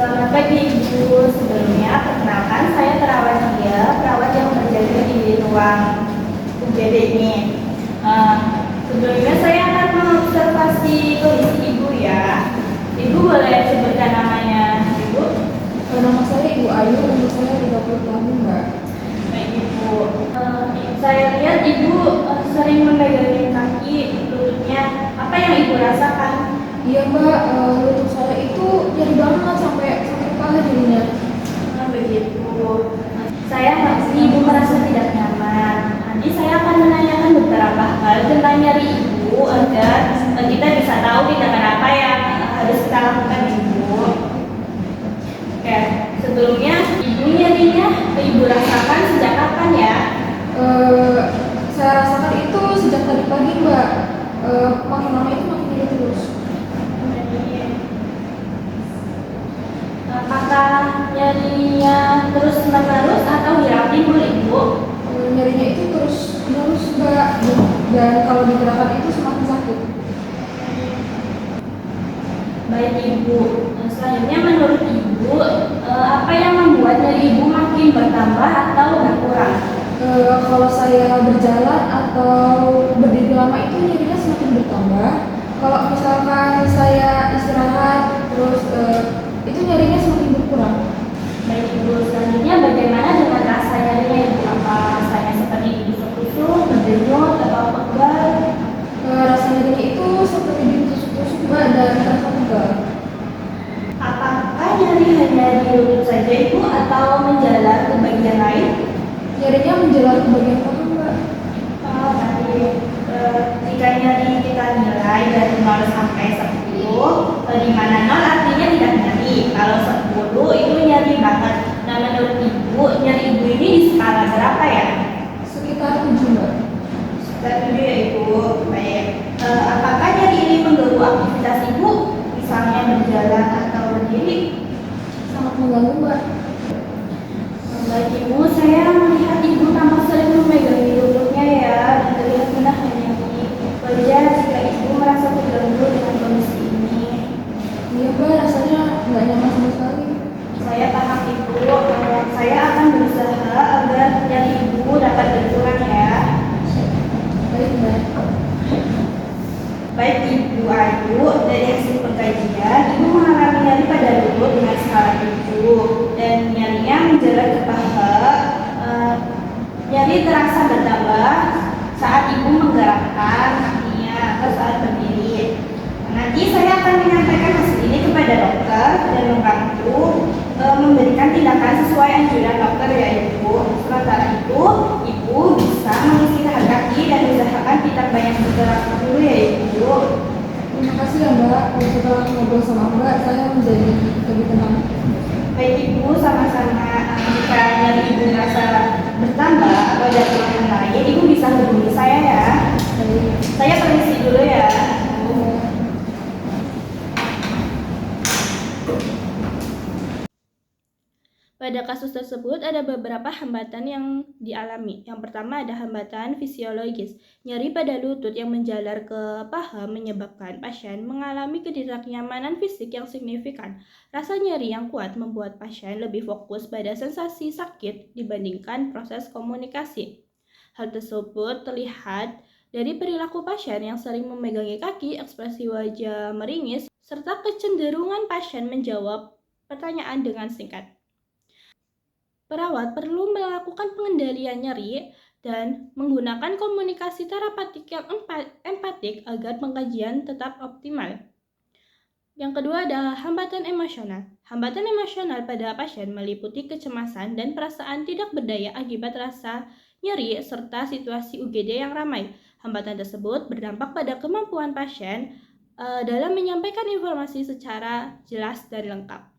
Selamat pagi Ibu. Sebelumnya perkenalkan saya perawat dia, perawat yang berjaga di ruang UGD ini. Sebelumnya saya akan mengobservasi kondisi Ibu ya. Ibu boleh sebutkan namanya Ibu? Nama saya Ibu Ayu, umur saya 30 tahun, Mbak. Baik Ibu. Saya lihat Ibu sering memegangi kaki lututnya. Apa yang Ibu rasakan? Iya Mbak, lutut saya itu nyeri banget sampai kepala jadinya. Begitu. Saya pasti Ibu merasa tidak nyaman. Nanti saya akan menanyakan beberapa hal tentang nyeri Ibu agar kita bisa tahu tindakan apa yang harus kita lakukan Ibu. Oke, sebelumnya Ibu nyerinya Ibu rasakan sejak kapan ya? Saya rasakan itu sejak tadi pagi Mbak. Makin lama itu makin nyeri terus. Apakah nyerinya terus menerus atau hilang timbul Ibu? Nyerinya itu terus Mbak, dan kalau digerakkan itu semakin sakit. Baik Ibu, selanjutnya menurut Ibu, apa yang membuat nyeri Ibu makin bertambah atau berkurang? Kalau saya berjalan atau berdiri lama itu nyerinya semakin bertambah. Kalau misalkan saya istirahat terus itu nyerinya semakin berkurang. Baik Ibu, selanjutnya bagaimana dengan rasa nyerinya Ibu? Apa rasanya seperti ditusuk-tusuk, berdenyut, atau pegal? Rasa nyerinya itu seperti ditusuk-tusuk Mbak, dan terasa pegal. Apakah nyeri hanya di lutut saja Ibu atau menjalar ke bagian lain? Nyerinya menjalar ke bagian paha Mbak. Nanti jika nyeri kita nilai dari 0 sampai 10, di mana 0 artinya tidak nyeri, kalau 10 itu nyeri banget. Nah menurut Ibu, nyeri Ibu ini di skala berapa ya? Sekitar 7 Mbak. Sekitar 7 ya Ibu. Baik. Apakah nyeri ini mengganggu aktivitas Ibu? Misalnya berjalan atau berdiri? Sangat mengganggu Mbak. Baik Ibu, saya melihat Ibu tampak sering memegangi lututnya ya, dan terlihat menahan nyeri. Wajar jika Ibu merasa terganggu dengan kondisi ini. Iya Mbak, rasanya nggak nyaman sama sekali. Saya paham Ibu, saya akan berusaha agar nyeri Ibu dapat berkurang ya. Baik Mbak. Baik Ibu Ayu, dari hasil pengkajian, Ibu mengalami nyeri pada lutut dengan skala 7 dan nyerinya menjalar ke paha. Nyeri terasa bertambah saat Ibu menggerakkan kakinya atau saat berdiri. Nanti saya akan menyampaikan hasil ini kepada dokter dan membantu memberikan tindakan sesuai anjuran dokter ya Ibu. Sementara itu, Ibu bisa mengistirahat kaki dan usahakan tidak banyak bergerak dulu ya Ibu. Terima kasih ya Mbak. Setelah ngobrol sama Mbak, saya menjadi lebih tenang. Baik Ibu, sama-sama. Jika nyeri Ibu merasa bertambah atau ada keluhan lain, Ibu bisa hubungi saya ya. Saya permisi dulu ya. Pada kasus tersebut ada beberapa hambatan yang dialami. Yang pertama ada hambatan fisiologis. Nyeri pada lutut yang menjalar ke paha menyebabkan pasien mengalami ketidaknyamanan fisik yang signifikan. Rasa nyeri yang kuat membuat pasien lebih fokus pada sensasi sakit dibandingkan proses komunikasi. Hal tersebut terlihat dari perilaku pasien yang sering memegangi kaki, ekspresi wajah meringis, serta kecenderungan pasien menjawab pertanyaan dengan singkat. Perawat perlu melakukan pengendalian nyeri dan menggunakan komunikasi terapeutik yang empatik agar pengkajian tetap optimal. Yang kedua adalah hambatan emosional. Hambatan emosional pada pasien meliputi kecemasan dan perasaan tidak berdaya akibat rasa nyeri serta situasi UGD yang ramai. Hambatan tersebut berdampak pada kemampuan pasien dalam menyampaikan informasi secara jelas dan lengkap.